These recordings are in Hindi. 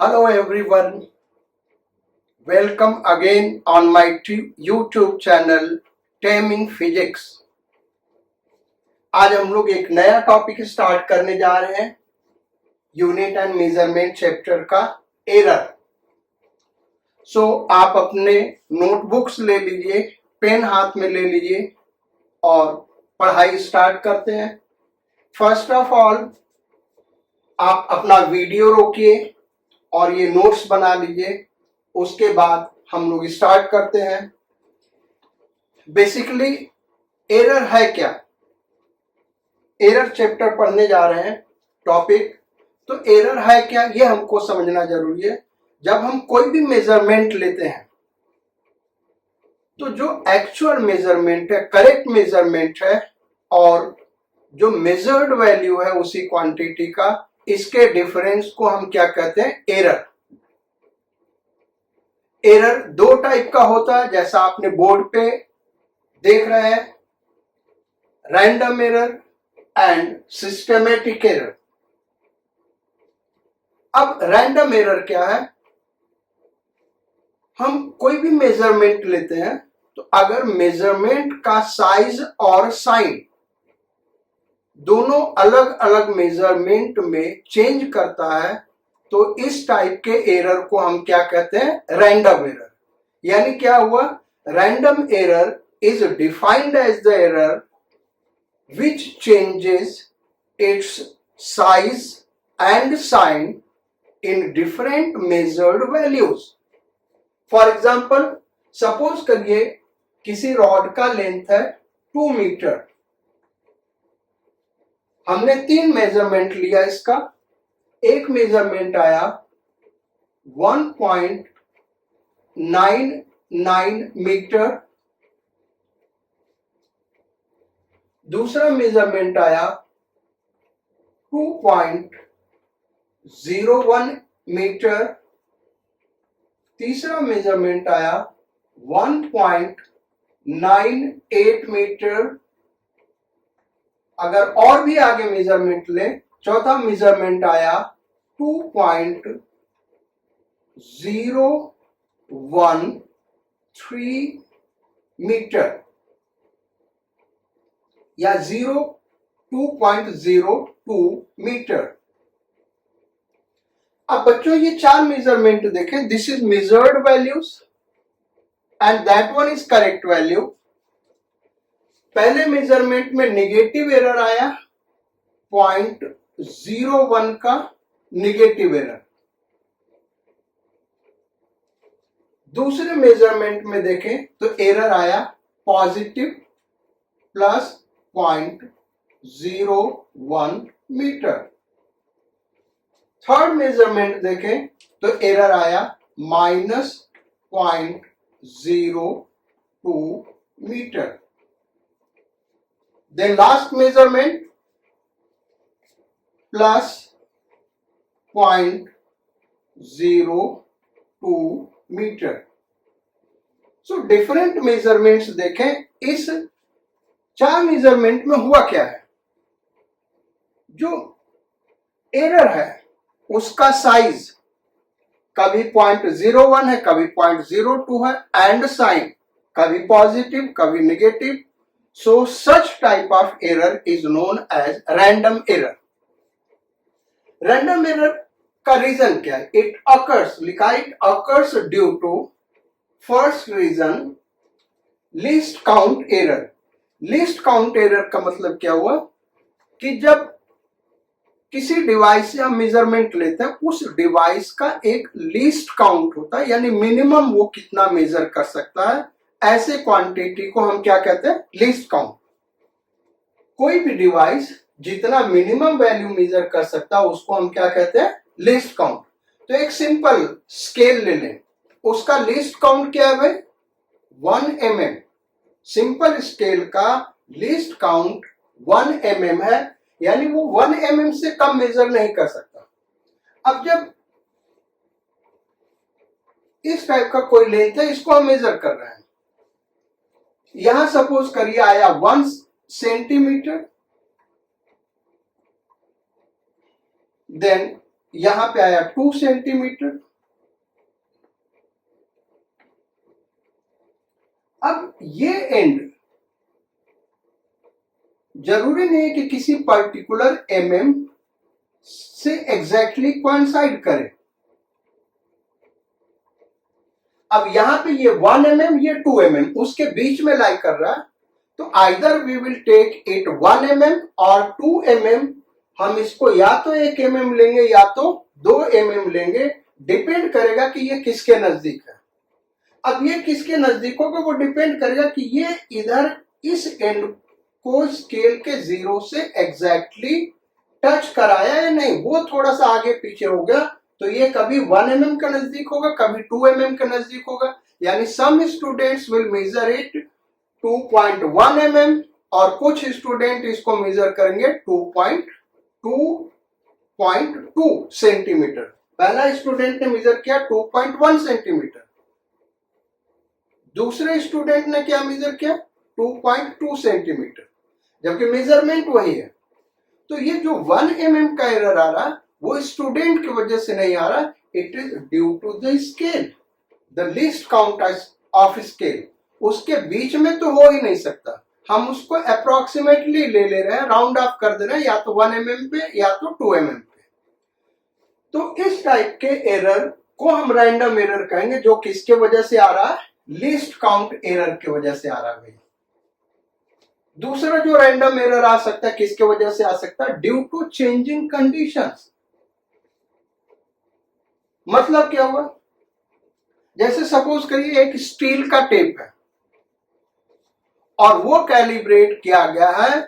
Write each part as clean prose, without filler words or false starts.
Hello everyone, welcome again on my YouTube channel Taming Physics। आज हम लोग एक नया टॉपिक स्टार्ट करने जा रहे हैं, यूनिट एंड मेजरमेंट चैप्टर का एरर। आप अपने नोटबुक्स ले लीजिए, पेन हाथ में ले लीजिए और पढ़ाई स्टार्ट करते हैं। फर्स्ट ऑफ ऑल आप अपना वीडियो रोकिए और ये नोट्स बना लीजिए, उसके बाद हम लोग स्टार्ट करते हैं। बेसिकली एरर है क्या, एरर चैप्टर पढ़ने जा रहे हैं टॉपिक, तो एरर है क्या ये हमको समझना जरूरी है। जब हम कोई भी मेजरमेंट लेते हैं तो जो एक्चुअल मेजरमेंट है, करेक्ट मेजरमेंट है, और जो मेजर्ड वैल्यू है उसी क्वांटिटी का, इसके डिफरेंस को हम क्या कहते हैं, एरर। एरर दो टाइप का होता है, जैसा आपने बोर्ड पे देख रहे हैं, random error and systematic error. अब रैंडम एरर क्या है, हम कोई भी मेजरमेंट लेते हैं तो अगर मेजरमेंट का साइज और साइन दोनों अलग अलग मेजरमेंट में चेंज करता है तो इस टाइप के एरर को हम क्या कहते हैं, रैंडम एरर। यानी क्या हुआ, random error is defined as the error which changes its size and sign in different measured values. For example, suppose करिए किसी रॉड का लेंथ है 2 मीटर, हमने 3 मेजरमेंट लिया इसका। एक मेजरमेंट आया 1.99 मीटर, दूसरा मेजरमेंट आया 2.01 मीटर, तीसरा मेजरमेंट आया 1.98 मीटर। अगर और भी आगे मेजरमेंट ले, चौथा मेजरमेंट आया 2.013 मीटर या 2.02 मीटर। अब बच्चों ये 4 मेजरमेंट देखें, this is measured values and that one is correct value. पहले मेजरमेंट में नेगेटिव एरर आया 0.01 का नेगेटिव एरर। दूसरे मेजरमेंट में देखें तो एरर आया positive plus 0.01 metre. Third measurement देखें तो एरर आया -0.02 metre. Then last measurement +0.02 metre. Different measurements देखें, इस 4 मेजरमेंट में हुआ क्या है, जो एरर है उसका साइज कभी 0.01 है, कभी 0.02 है, एंड साइन कभी पॉजिटिव कभी negative. So such type of error is known as random error. Random error का रीजन क्या है, इट अकर्स, लिखा it occurs due to first reason least count error. Least count error का मतलब क्या हुआ कि जब किसी डिवाइस से हम मेजरमेंट लेते हैं, उस डिवाइस का एक लीस्ट काउंट होता है, यानी मिनिमम वो कितना मेजर कर सकता है, ऐसे क्वांटिटी को हम क्या कहते हैं, लीस्ट काउंट। कोई भी डिवाइस जितना मिनिमम वैल्यू मेजर कर सकता है उसको हम क्या कहते हैं, लीस्ट काउंट। तो एक सिंपल स्केल ले लें, उसका लीस्ट काउंट क्या है भाई, 1 mm। सिंपल स्केल का लीस्ट काउंट 1 mm है, यानी वो 1 mm से कम मेजर नहीं कर सकता। अब जब इस टाइप का कोई लेंथ है, इसको हम मेजर कर रहे हैं, यहां सपोज करिए आया 1 सेंटीमीटर, देन यहां पे आया 2 सेंटीमीटर। अब ये एंड जरूरी नहीं है कि किसी पर्टिकुलर mm से एग्जैक्टली कोइंसाइड करे। अब यहां पे ये 1 mm, ये 2 mm उसके बीच में लाई कर रहा है, तो either we will take it 1 mm और 2 mm। हम इसको या तो 1 mm लेंगे या तो 2 mm लेंगे, डिपेंड करेगा कि ये किसके नजदीक है। अब ये किसके नजदीक होगा वो डिपेंड करेगा कि ये इधर इस एंड को स्केल के 0 से एग्जैक्टली टच कराया या नहीं, वो थोड़ा सा आगे पीछे हो गया, तो ये कभी 1 mm का नजदीक होगा, कभी 2 mm का नजदीक होगा। यानी some students will measure it 2.1 mm और कुछ स्टूडेंट इसको मेजर करेंगे 2.2 सेंटीमीटर। पहला स्टूडेंट ने मेजर किया 2.1 सेंटीमीटर, दूसरे स्टूडेंट ने क्या मेजर किया 2.2 सेंटीमीटर, जबकि मेजरमेंट वही है। तो ये जो 1 mm का एरर आ रहा वो स्टूडेंट की वजह से नहीं आ रहा, it is due to the scale, the least count of scale. उसके बीच में तो हो ही नहीं सकता, हम उसको अप्रोक्सीमेटली ले रहे हैं, राउंड ऑफ कर दे रहे हैं, या तो 1 mm पे या तो 2 mm पे। तो इस टाइप के एरर को हम रैंडम एरर कहेंगे, जो किसके वजह से आ रहा है, लीस्ट काउंट एरर की वजह से आ रहा है। दूसरा जो रैंडम एरर आ सकता है किसके वजह से आ सकता है, ड्यू टू चेंजिंग कंडीशंस। मतलब क्या हुआ, जैसे सपोज करिए एक स्टील का टेप है और वो कैलिब्रेट किया गया है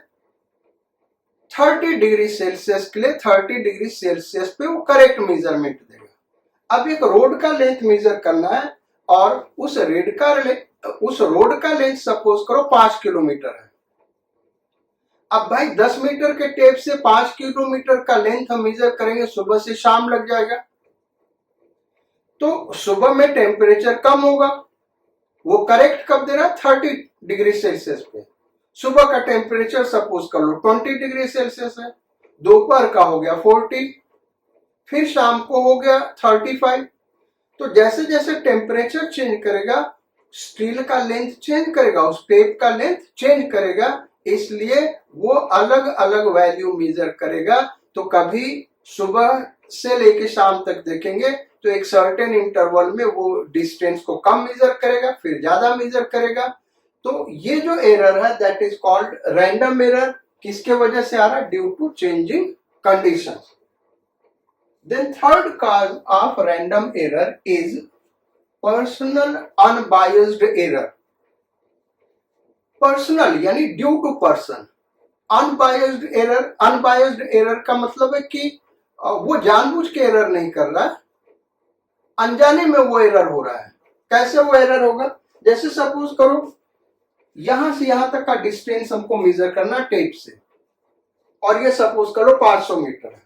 30 डिग्री सेल्सियस के लिए, 30 डिग्री सेल्सियस पे वो करेक्ट मेजरमेंट देगा। अब एक रोड का लेंथ मेजर करना है और उस रोड का लेंथ सपोज करो 5 किलोमीटर है। अब भाई 10 मीटर के टेप से 5 किलोमीटर का लेंथ हम मेजर करेंगे, सुबह से शाम लग जाएगा। तो सुबह में टेम्परेचर कम होगा, वो करेक्ट कब दे रहा है 30 डिग्री सेल्सियस पे। सुबह का टेम्परेचर सपोज कर लो 20 डिग्री सेल्सियस है, दोपहर का हो गया 40, फिर शाम को हो गया 35। तो जैसे जैसे टेम्परेचर चेंज करेगा स्टील का लेंथ चेंज करेगा, उस टेप का लेंथ चेंज करेगा, इसलिए वो अलग अलग वैल्यू मेजर करेगा। तो कभी सुबह से लेके शाम तक देखेंगे तो एक सर्टेन इंटरवल में वो डिस्टेंस को कम मेजर करेगा, फिर ज्यादा मेजर करेगा। तो ये जो एरर है that is called random error. किसके वजह से आ रहा है, due to changing conditions. Then third cause of random error is personal unbiased error. Personal यानी due to person, unbiased error का मतलब है कि वो जानबूझ के एरर नहीं कर रहा है, अनजाने में वो एरर हो रहा है। कैसे वो एरर होगा, जैसे सपोज करो यहां से यहां तक का डिस्टेंस हमको मेजर करना टेप से, और ये सपोज करो 500 मीटर है।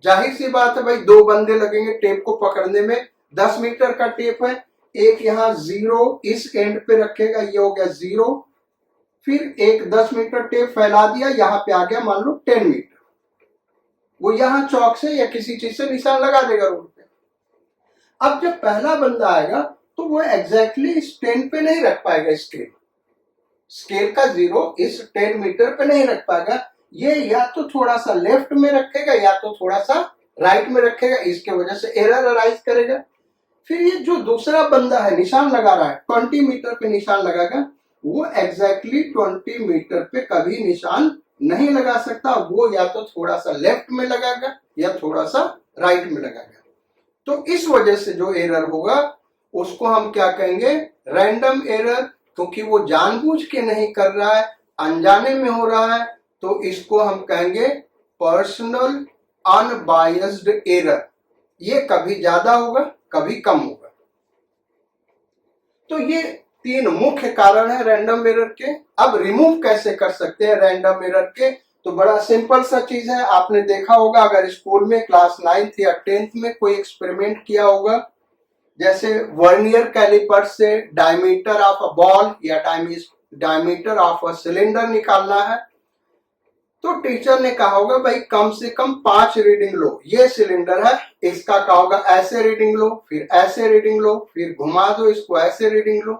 जाहिर सी बात है भाई, दो बंदे लगेंगे टेप को पकड़ने में। 10 मीटर का टेप है, एक यहाँ 0 इस एंड पे रखेगा, ये हो गया 0, फिर एक 10 मीटर टेप फैला दिया, यहाँ पे आ गया मान लो 10 मीटर। वो यहाँ चौक से या किसी चीज से निशान लगा देगा रोड पे। अब जब पहला बंदा आएगा तो वो एग्जैक्टली इस 10 पे नहीं रख पाएगा, स्केल का 0 इस 10 मीटर पे नहीं रख पाएगा, ये या तो थोड़ा सा लेफ्ट में रखेगा या तो थोड़ा सा राइट में रखेगा, इसके वजह से एरर अराइज करेगा। फिर ये जो दूसरा बंदा है निशान लगा रहा है 20 मीटर पे निशान लगाएगा, वो एग्जैक्टली 20 मीटर पे कभी निशान नहीं लगा सकता, वो या तो थोड़ा सा लेफ्ट में लगाएगा या थोड़ा सा राइट में लगाएगा। तो इस वजह से जो एरर होगा उसको हम क्या कहेंगे, रैंडम एरर, क्योंकि वो जानबूझ के नहीं कर रहा है, अनजाने में हो रहा है, तो इसको हम कहेंगे पर्सनल अनबायस्ड एरर। ये कभी ज्यादा होगा कभी कम होगा। तो ये 3 मुख्य कारण है रैंडम एरर के। अब रिमूव कैसे कर सकते हैं रैंडम एरर के, तो बड़ा सिंपल सा चीज है। आपने देखा होगा अगर स्कूल में क्लास 9th या 10th में कोई एक्सपेरिमेंट किया होगा, जैसे वर्नियर कैलिपर से डायमीटर ऑफ अ बॉल या डायमीटर ऑफ अ सिलेंडर निकालना है, तो टीचर ने कहा होगा भाई कम से कम 5 रीडिंग लो, ये सिलेंडर है, इसका कहा होगा ऐसे रीडिंग लो, फिर ऐसे रीडिंग लो, फिर घुमा दो इसको, ऐसे रीडिंग लो।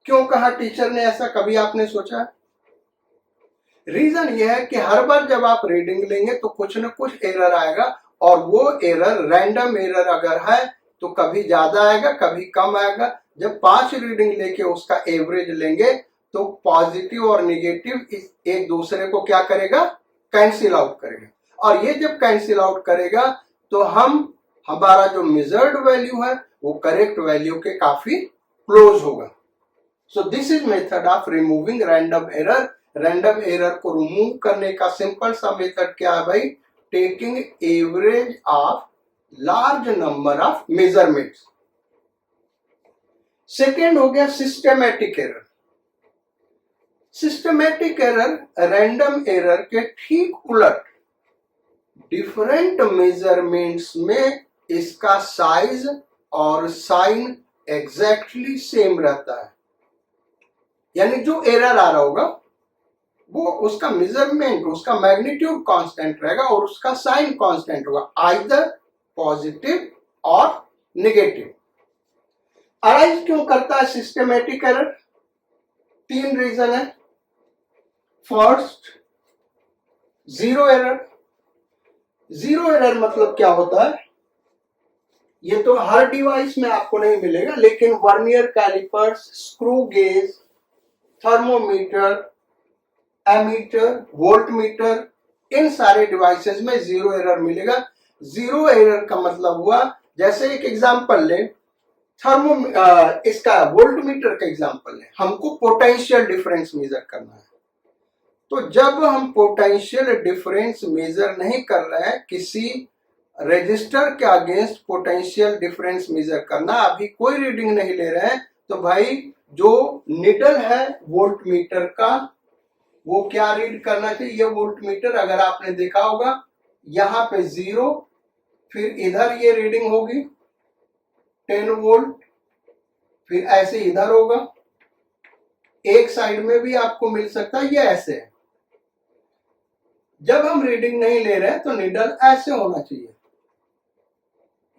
क्यों कहा टीचर ने ऐसा, कभी आपने सोचा? रीजन ये है कि हर बार जब आप रीडिंग लेंगे तो कुछ न कुछ एरर आएगा, और वो एरर रैंडम एरर अगर है तो कभी ज्यादा आएगा कभी कम आएगा। जब 5 रीडिंग लेके उसका एवरेज लेंगे तो पॉजिटिव और निगेटिव एक दूसरे को क्या करेगा, कैंसिल आउट करेगा, और ये जब कैंसिल आउट करेगा तो हमारा जो मेजर्ड वैल्यू है वो करेक्ट वैल्यू के काफी क्लोज होगा। So this is method of removing random error. Random error को रिमूव करने का सिंपल सा मेथड क्या है भाई, taking average of large number of measurements. Second हो गया systematic error. Systematic error random error के ठीक उलट डिफरेंट मेजरमेंट्स में इसका साइज और साइन एग्जैक्टली सेम रहता है। यानी जो एरर आ रहा होगा वो उसका मेजरमेंट, उसका मैग्नीट्यूड कांस्टेंट रहेगा और उसका साइन कांस्टेंट होगा, आइदर पॉजिटिव और नेगेटिव। अराइज क्यों करता है सिस्टमैटिक एरर? 3 रीजन है। First, zero error. Zero error मतलब क्या होता है, ये तो हर डिवाइस में आपको नहीं मिलेगा, लेकिन vernier calipers, screw gauge, thermometer, ammeter, voltmeter, इन सारे डिवाइसेस में जीरो एरर मिलेगा। जीरो एरर का मतलब हुआ, जैसे एक एग्जांपल लें, इसका वोल्टमीटर का एग्जांपल लें, हमको पोटेंशियल डिफरेंस मेजर करना है। तो जब हम पोटेंशियल डिफरेंस मेजर नहीं कर रहे हैं, किसी रेजिस्टर के अगेंस्ट पोटेंशियल डिफरेंस मेजर करना, अभी कोई रीडिंग नहीं ले रहे हैं, तो भाई जो निडल है वोल्टमीटर का वो क्या रीड करना चाहिए। ये वोल्टमीटर अगर आपने देखा होगा, यहां पे 0, फिर इधर ये रीडिंग होगी 10 वोल्ट, फिर ऐसे इधर होगा, एक साइड में भी आपको मिल सकता है, ये ऐसे है। जब हम रीडिंग नहीं ले रहे हैं तो निडल ऐसे होना चाहिए,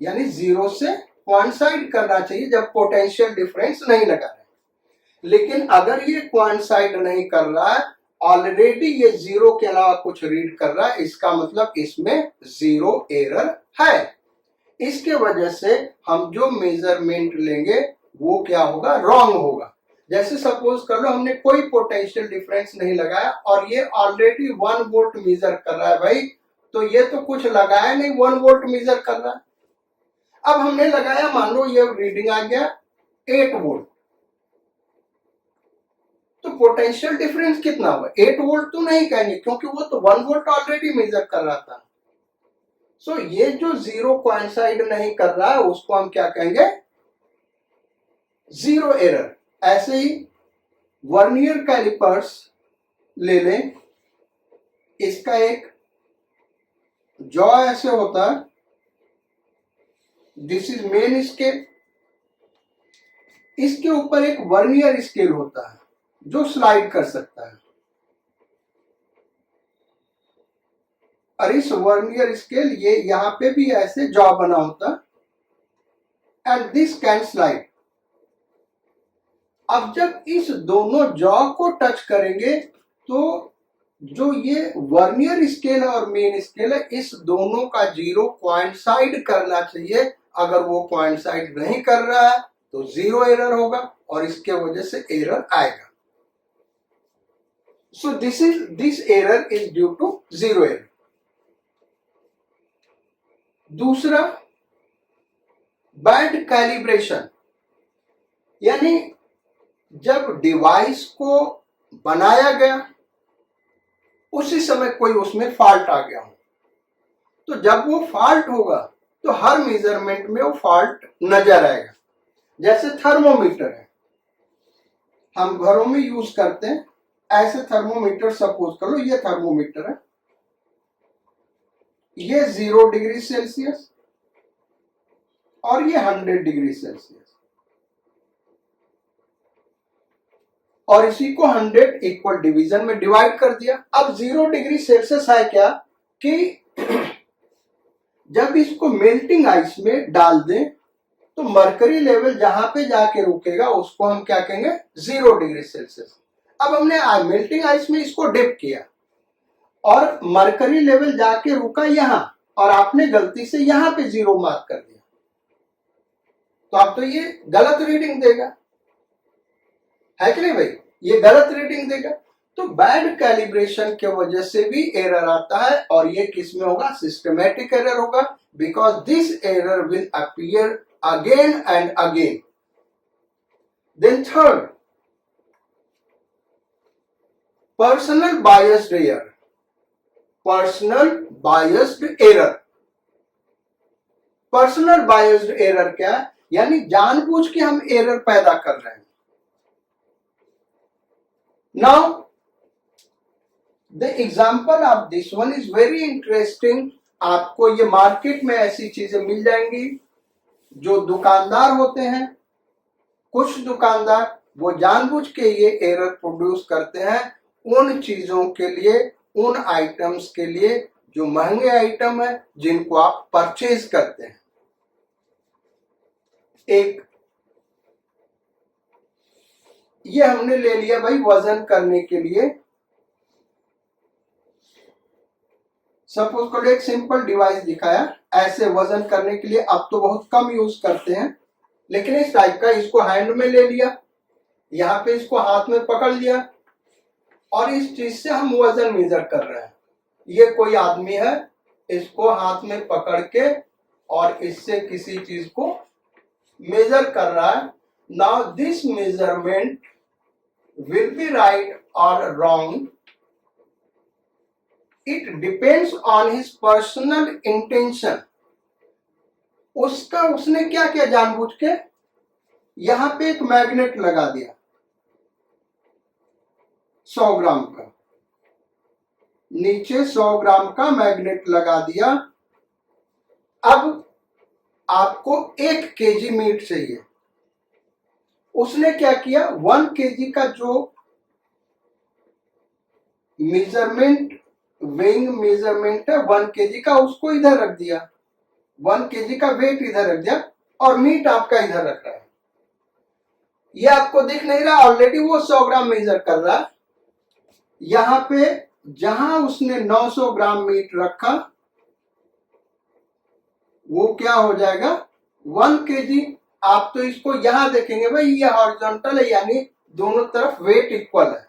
यानी 0 से क्वांसाइड करना चाहिए जब पोटेंशियल डिफरेंस नहीं लगा रहे। लेकिन अगर ये क्वांसाइड नहीं कर रहा है, ऑलरेडी ये 0 के अलावा कुछ रीड कर रहा है, इसका मतलब इसमें जीरो एरर है। इसके वजह से हम जो मेजरमेंट लेंगे वो क्या होगा, रॉन्ग होगा। जैसे सपोज कर लो हमने कोई पोटेंशियल डिफरेंस नहीं लगाया और ये ऑलरेडी 1 वोल्ट मेजर कर रहा है भाई, तो ये तो कुछ लगाया नहीं, 1 वोल्ट मेजर कर रहा है। अब हमने लगाया, मान लो ये रीडिंग आ गया 8 वोल्ट, तो पोटेंशियल डिफरेंस कितना हुआ, 8 वोल्ट तो नहीं कहेंगे क्योंकि वो तो 1 वोल्ट ऑलरेडी मेजर कर रहा था। सो ये जो 0 कोइंसाइड नहीं कर रहा है उसको हम क्या कहेंगे, जीरो एरर। ऐसे ही वर्नियर कैलिपर्स ले लें, इसका एक जॉ ऐसे होता है, दिस इज मेन स्केल, इसके ऊपर एक वर्नियर स्केल होता है जो स्लाइड कर सकता है, और इस वर्नियर स्केल ये यहां पे भी ऐसे जॉ बना होता है, एंड दिस कैन स्लाइड। अब जब इस दोनों जॉ को टच करेंगे तो जो ये वर्नियर स्केल है और मेन स्केल है, इस दोनों का 0 क्वांसाइड करना चाहिए। अगर वो क्वांसाइड नहीं कर रहा है तो जीरो एरर होगा और इसके वजह से एरर आएगा। So this error is due to zero error. दूसरा, बैड कैलिब्रेशन, यानी जब डिवाइस को बनाया गया उसी समय कोई उसमें फॉल्ट आ गया हो, तो जब वो फॉल्ट होगा तो हर मेजरमेंट में वो फॉल्ट नजर आएगा। जैसे थर्मोमीटर है, हम घरों में यूज करते हैं, ऐसे थर्मोमीटर सपोज कर लो, ये थर्मोमीटर है, ये 0 डिग्री सेल्सियस और ये 100 डिग्री सेल्सियस, और इसी को 100 इक्वल डिवीजन में डिवाइड कर दिया। अब 0 डिग्री सेल्सियस है क्या कि जब इसको मेल्टिंग आइस में डाल दें तो मरकरी लेवल जहां पे जाके रुकेगा उसको हम क्या कहेंगे 0 डिग्री सेल्सियस। अब हमने मेल्टिंग आइस में इसको डिप किया और मरकरी लेवल जाके रुका यहां और आपने गलती से यहां पे 0 मार्क कर दिया, तो अब तो ये गलत रीडिंग देगा, है कि नहीं भाई, ये गलत रीडिंग देगा। तो बैड कैलिब्रेशन के वजह से भी एरर आता है और ये किस में होगा, सिस्टमैटिक एरर होगा, because this error will appear again and again. Then third, personal biased error. Personal biased error, personal biased error क्या है, यानी जानबूझ के हम एरर पैदा कर रहे हैं। Now the example of this one is very interesting. आपको ये मार्केट में ऐसी चीजें मिल जाएंगी जो दुकानदार होते हैं, कुछ दुकानदार वो जानबूझ के ये एरर प्रोड्यूस करते हैं उन चीजों के लिए, उन आइटम्स के लिए जो महंगे आइटम है जिनको आप परचेज करते हैं। एक ये हमने ले लिया भाई वजन करने के लिए, सपोज को एक सिंपल डिवाइस दिखाया ऐसे वजन करने के लिए। अब तो बहुत कम यूज करते हैं, लेकिन इस टाइप का इसको हैंड में ले लिया, यहाँ पे इसको हाथ में पकड़ लिया और इस चीज से हम वजन मेजर कर रहे हैं। ये कोई आदमी है, इसको हाथ में पकड़ के और इससे किसी चीज को मेजर कर रहा है। Now this measurement will be right और wrong, it depends on his personal intention. उसने क्या किया, जानबूझ के यहां पे एक मैग्नेट लगा दिया 100 ग्राम का, नीचे 100 ग्राम का मैग्नेट लगा दिया। अब आपको 1 केजी मीट चाहिए, उसने क्या किया 1 केजी का जो मेजरमेंट वेइंग मेजरमेंट है 1 केजी का, उसको इधर रख दिया, 1 केजी का वेट इधर रख दिया और मीट आपका इधर रख रहा है। ये आपको दिख नहीं रहा, ऑलरेडी वो 100 ग्राम मेजर कर रहा है। यहां पे जहां उसने 900 ग्राम मीट रखा वो क्या हो जाएगा 1 केजी। आप तो इसको यहां देखेंगे भाई, ये हॉरिजॉन्टल है यानी दोनों तरफ वेट इक्वल है,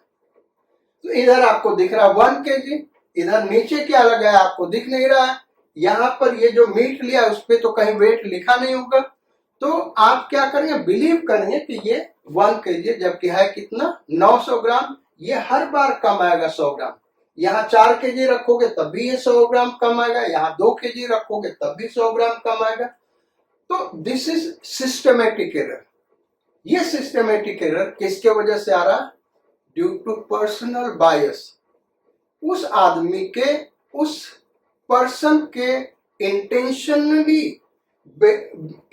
तो इधर आपको दिख रहा है 1 केजी, इधर नीचे क्या लगा है आपको दिख नहीं रहा है। यहां पर ये जो मीट लिया उस पर तो कहीं वेट लिखा नहीं होगा, तो आप क्या करेंगे, बिलीव करेंगे कि ये 1 केजी, जबकि है कितना 900 ग्राम। ये हर बार कम आएगा 100 ग्राम। यहाँ 4 केजी रखोगे तब भी ये 100 ग्राम कम आएगा, यहाँ 2 केजी रखोगे तब भी 100 ग्राम कम आएगा। तो दिस इज सिस्टमेटिक एरर। ये सिस्टमेटिक एरर किसके वजह से आ रहा है, ड्यू टू पर्सनल बायस। उस आदमी के, उस पर्सन के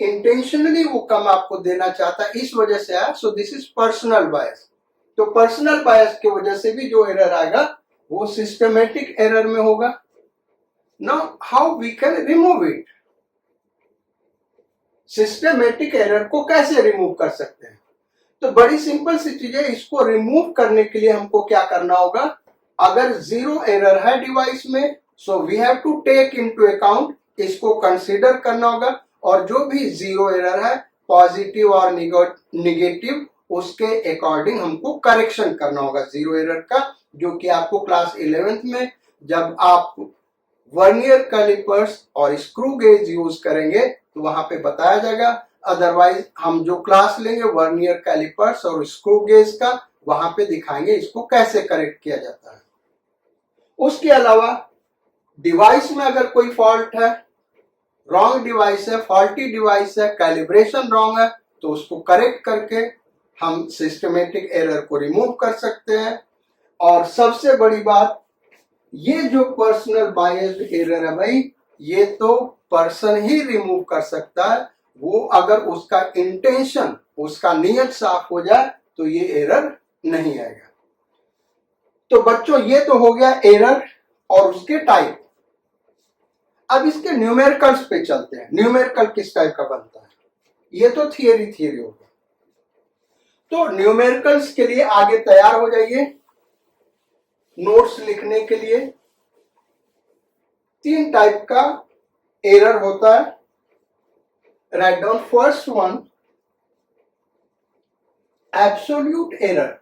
इंटेंशनली वो कम आपको देना चाहता है, इस वजह से आया। So this is personal bias. तो पर्सनल बायस की वजह से भी जो एरर आएगा वो सिस्टमेटिक एरर में होगा। Now how we can remove it, systematic error को कैसे रिमूव कर सकते हैं, तो बड़ी सिंपल सी चीज है। इसको रिमूव करने के लिए हमको क्या करना होगा, अगर 0 एरर है डिवाइस में, so we have to take into account, इसको कंसीडर करना होगा, और जो भी 0 एरर है पॉजिटिव और निगेटिव उसके अकॉर्डिंग हमको करेक्शन करना होगा 0 एरर का, जो कि आपको क्लास 11th में जब आप वर्नियर कैलिपर्स और स्क्रू गेज यूज करेंगे तो वहां पे बताया जाएगा। अदरवाइज हम जो क्लास लेंगे वर्नियर कैलिपर्स और स्क्रू गेज का, वहां पे दिखाएंगे इसको कैसे करेक्ट किया जाता है। उसके अलावा डिवाइस में अगर कोई फॉल्ट है, रॉन्ग डिवाइस है, फॉल्टी डिवाइस है, कैलिब्रेशन रॉन्ग है, तो उसको करेक्ट करके हम सिस्टमेटिक एरर को रिमूव कर सकते हैं। और सबसे बड़ी बात, ये जो पर्सनल बायस्ड एरर है भाई, ये तो पर्सन ही रिमूव कर सकता है। वो अगर उसका इंटेंशन, उसका नियत साफ हो जाए तो ये एरर नहीं आएगा। तो बच्चों ये तो हो गया एरर और उसके टाइप। अब इसके न्यूमेरिकल्स पे चलते हैं। न्यूमेरिकल किस टाइप का बनता है, ये तो थियरी हो गया। तो न्यूमेरिकल्स के लिए आगे तैयार हो जाइए नोट्स लिखने के लिए। 3 टाइप का एरर होता है। Write down first one, absolute error.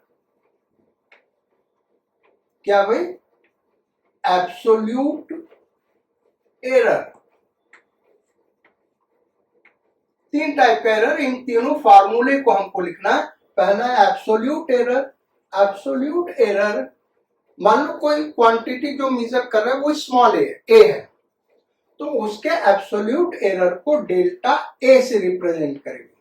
क्या भाई, एब्सोल्यूट एरर। 3 टाइप का एरर, इन तीनों फार्मूले को हमको लिखना है। पहला एब्सोल्यूट एरर। एब्सोल्यूट एरर, मान लो कोई क्वांटिटी जो मेजर कर रहा है वो स्मॉल ए है, तो उसके एब्सोल्यूट एरर को डेल्टा ए से रिप्रेजेंट करेंगे।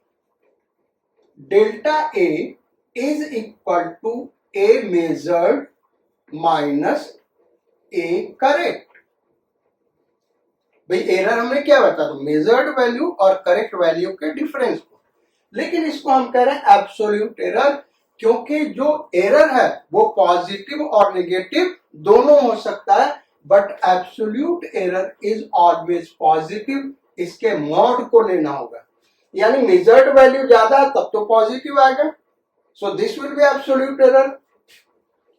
Delta A is equal to A measured minus A correct. भाई एरर हमने क्या बता दो, मेजर्ड वैल्यू और करेक्ट वैल्यू के डिफरेंस को, लेकिन इसको हम कह रहे हैं एब्सोल्यूट एरर, क्योंकि जो एरर है वो पॉजिटिव और नेगेटिव दोनों हो सकता है, but absolute error is always positive. इसके मॉड को लेना होगा, यानी मेजर्ड वैल्यू ज्यादा है तब तो पॉजिटिव आएगा, so this will be absolute error.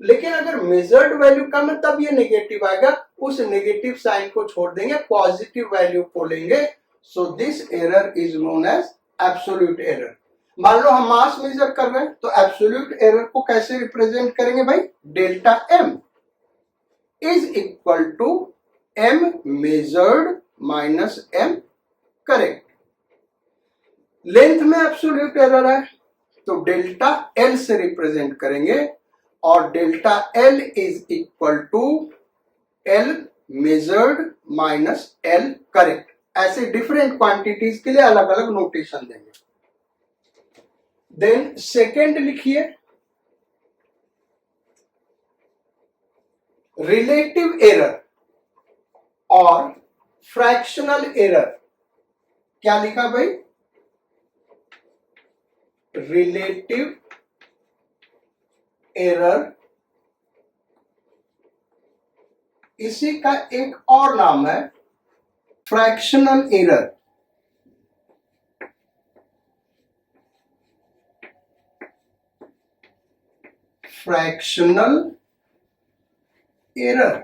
लेकिन अगर मेजर्ड वैल्यू कम है तब ये नेगेटिव आएगा, उस नेगेटिव साइन को छोड़ देंगे, पॉजिटिव वैल्यू को लेंगे, so this error is known as absolute error. मान लो हम मास मेजर कर रहे हैं, तो एब्सोल्यूट एरर को कैसे रिप्रेजेंट करेंगे भाई, delta M is equal to M measured minus M correct. Length में एब्सोल्यूट एरर है तो डेल्टा एल से रिप्रेजेंट करेंगे, और delta L is equal to L measured minus L correct. ऐसे डिफरेंट क्वांटिटीज के लिए अलग अलग नोटेशन देंगे। देन सेकेंड लिखिए, रिलेटिव एरर और फ्रैक्शनल एरर। क्या लिखा भाई, रिलेटिव एरर, इसी का एक और नाम है फ्रैक्शनल एरर। Fractional error.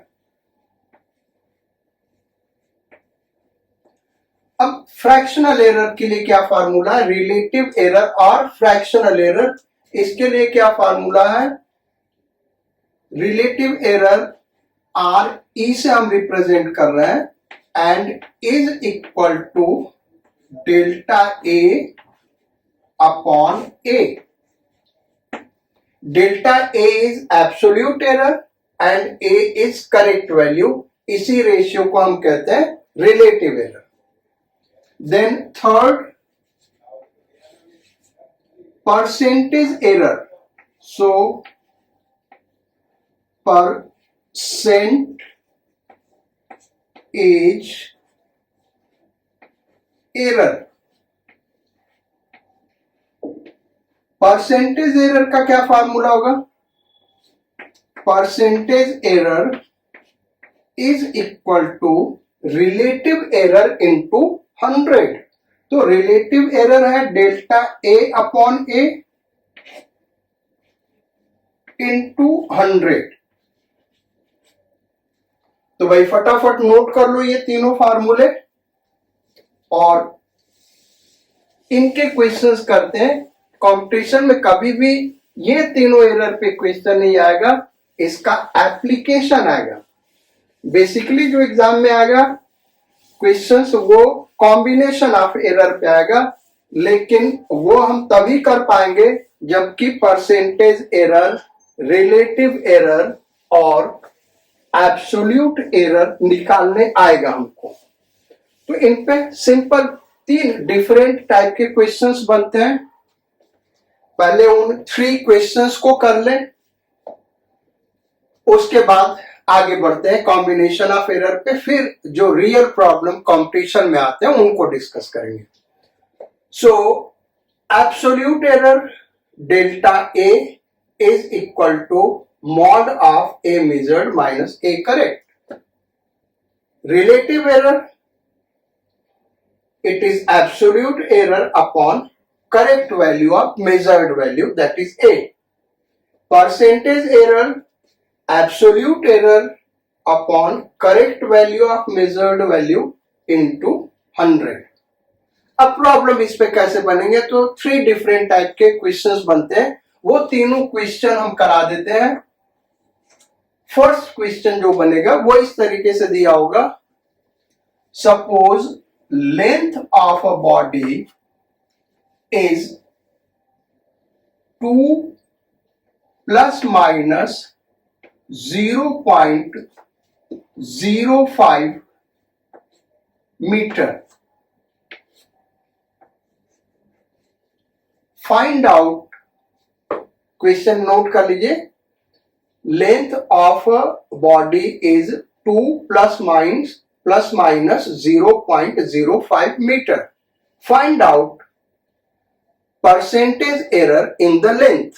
अब फ्रैक्शनल एरर के लिए क्या फार्मूला है, रिलेटिव एरर और फ्रैक्शनल एरर, इसके लिए क्या फार्मूला है, रिलेटिव एरर आर ई से हम रिप्रेजेंट कर रहे हैं, and is equal to delta A upon A. Delta A is absolute error and A is correct value, इसी रेशियो को हम कहते हैं relative error. Then third, percentage error. So percentage error. Percentage error का क्या फार्मूला होगा, percentage error is equal to relative error into 100। तो रिलेटिव एरर है delta A upon A into 100। तो भाई फटाफट नोट कर लो ये तीनों फार्मूले और इनके क्वेश्चंस करते हैं। कंपटीशन में कभी भी ये तीनों एरर पे क्वेश्चन नहीं आएगा, इसका एप्लीकेशन आएगा। बेसिकली जो एग्जाम में आएगा क्वेश्चंस वो कॉम्बिनेशन ऑफ एरर पे आएगा, लेकिन वो हम तभी कर पाएंगे जबकि परसेंटेज एरर, रिलेटिव एरर और एब्सोल्यूट एरर निकालने आएगा हमको। तो इन पे सिंपल 3 डिफरेंट टाइप के क्वेश्चंस बनते हैं। पहले उन 3 क्वेश्चंस को कर लें, उसके बाद आगे बढ़ते हैं कॉम्बिनेशन ऑफ एरर पे, फिर जो रियल प्रॉब्लम कंपटीशन में आते हैं उनको डिस्कस करेंगे। सो absolute error delta A is equal to mod of A measured minus A correct. Relative error, it is absolute error upon correct value of measured value, that is A. Percentage error, absolute error upon correct value of measured value into 100. अब प्रॉब्लम इस पे कैसे बनेंगे, तो 3 डिफरेंट टाइप के क्वेश्चंस बनते हैं, वो तीनों क्वेश्चन हम करा देते हैं. फर्स्ट क्वेश्चन जो बनेगा वो इस तरीके से दिया होगा. Suppose length of a body is 2 plus minus 0.05 metre. Find out, question note कर लीजिए. Length of a body is 2 plus minus 0.05 metre. Find out percentage error in the length.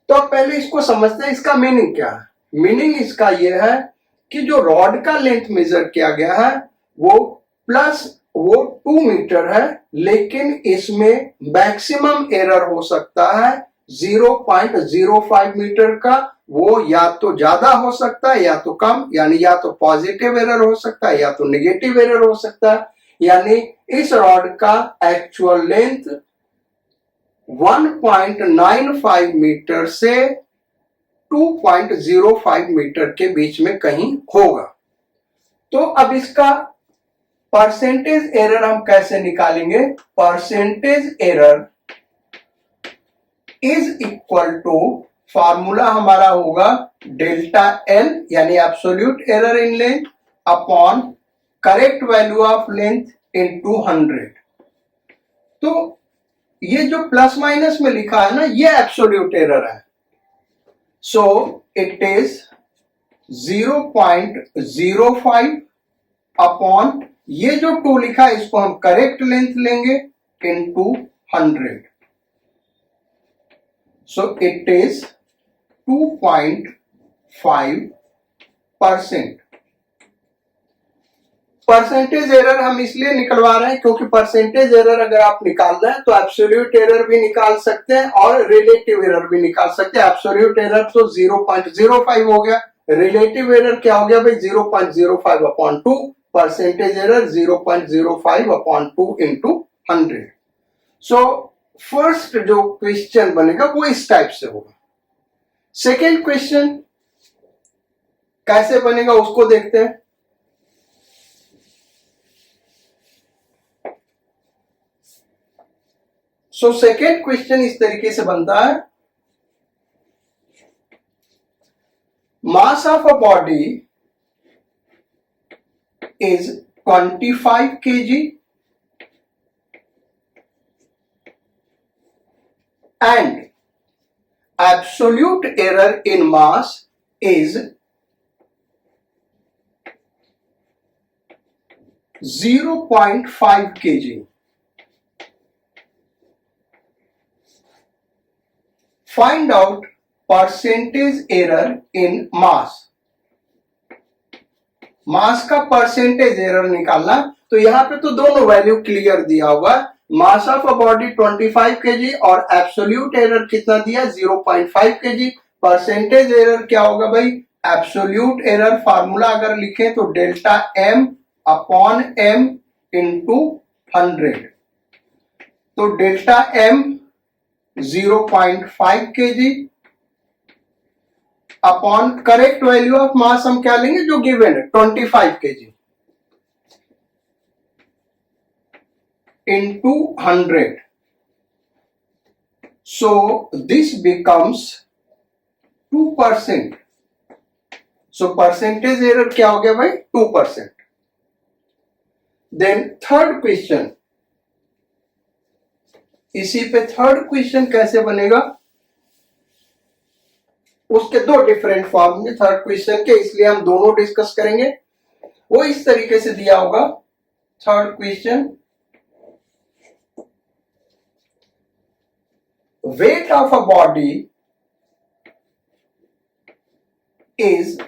तो पहले इसको समझते हैं, इसका मीनिंग क्या है. मीनिंग इसका यह है कि जो रॉड का लेंथ मेजर किया गया है वो 2 मीटर है, लेकिन इसमें मैक्सिमम एरर हो सकता है 0.05 मीटर का. वो या तो ज्यादा हो सकता है या तो कम, यानी या तो पॉजिटिव एरर हो सकता है या तो नेगेटिव एरर हो सकता है. यानी इस रॉड का एक्चुअल लेंथ 1.95 मीटर से 2.05 मीटर के बीच में कहीं होगा. तो अब इसका परसेंटेज एरर हम कैसे निकालेंगे. Percentage error is equal to, formula हमारा होगा डेल्टा एल, यानी absolute error in length upon correct value of length into 100. तो ये जो प्लस माइनस में लिखा है ना, ये एब्सोल्यूट एरर है. सो इट इज 0.05 अपॉन ये जो 2 लिखा है इसको हम करेक्ट लेंथ लेंगे into 100. So it is 2.5%. Percentage error हम इसलिए निकलवा रहे हैं क्योंकि परसेंटेज एरर अगर आप निकाल रहे हैं तो एब्सोल्यूट एरर भी निकाल सकते हैं और रिलेटिव एरर भी निकाल सकते हैं. एब्सोल्यूट एरर तो 0.05 हो गया, रिलेटिव एरर क्या हो गया भाई 0.05 upon 2, percentage error 0.05 upon 2 into 100. So first जो क्वेश्चन बनेगा वो इस टाइप से होगा. सेकेंड क्वेश्चन कैसे बनेगा उसको देखते हैं. सो सेकेंड क्वेश्चन इस तरीके से बनता है. Mass of a body is 25 kg and absolute error in mass is 0.5 kg. Find out percentage error in mass. मास का परसेंटेज एरर निकालना. तो यहां पे तो दोनों वैल्यू क्लियर दिया हुआ है. Mass of a body 25 kg और एब्सोल्यूट एरर कितना दिया 0.5 kg. परसेंटेज एरर क्या होगा भाई, एब्सोल्यूट एरर फार्मूला अगर लिखें तो delta M upon M into 100. तो delta M 0.5 kg upon correct value of mass हम क्या लेंगे जो गिवन है 25 kg into 100. So this becomes 2%. So percentage error क्या हो गया भाई 2%. Then third question, इसी पे थर्ड क्वेश्चन कैसे बनेगा, उसके दो डिफरेंट फॉर्म में थर्ड क्वेश्चन के, इसलिए हम दोनों डिस्कस करेंगे. वो इस तरीके से दिया होगा. Third question, weight of a body is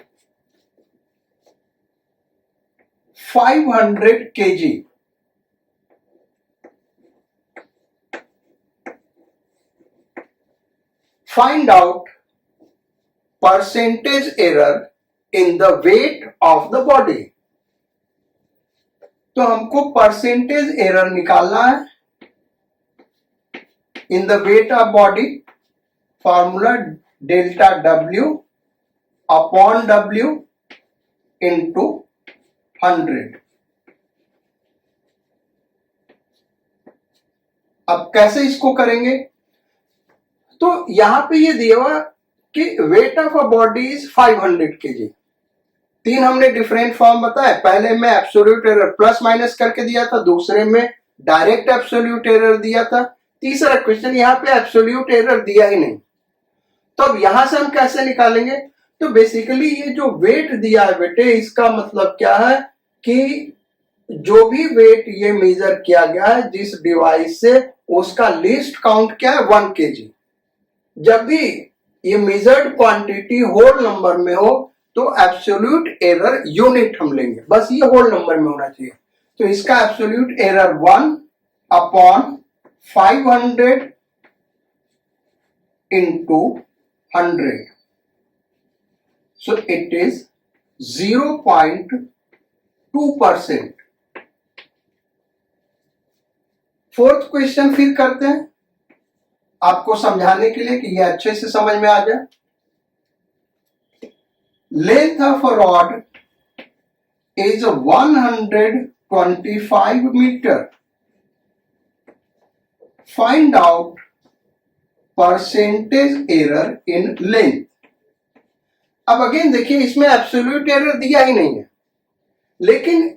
500 kg. Find out percentage error in the weight of the body. तो हमको परसेंटेज एरर निकालना है in the weight of body. Formula delta W upon W into 100. अब कैसे इसको करेंगे? तो यहां पे ये दिया हुआ कि weight of a body is 500 kg. तीन हमने डिफरेंट फॉर्म बताए. पहले में एब्सोल्यूट एरर प्लस माइनस करके दिया था, दूसरे में डायरेक्ट एब्सोल्यूट एरर दिया था, तीसरा क्वेश्चन यहाँ पे एब्सोल्यूट एरर दिया ही नहीं. तो अब यहां से हम कैसे निकालेंगे? तो बेसिकली ये जो वेट दिया है बेटे, इसका मतलब क्या है कि जो भी वेट ये मेजर किया गया है जिस डिवाइस से, उसका लीस्ट काउंट क्या है? 1 kg. जब भी ये मेजर्ड क्वांटिटी होल नंबर में हो तो एब्सोल्यूट एरर यूनिट हम लेंगे, बस ये होल नंबर में होना चाहिए. तो इसका absolute error 1 upon 500 into 100. So it is 0.2%. Fourth question फिर करते हैं आपको समझाने के लिए कि ये अच्छे से समझ में आ जाए. Length of a rod is 125 metre. Find out percentage error in length. अब अगेन देखिए, इसमें एब्सोल्यूट एरर दिया ही नहीं है, लेकिन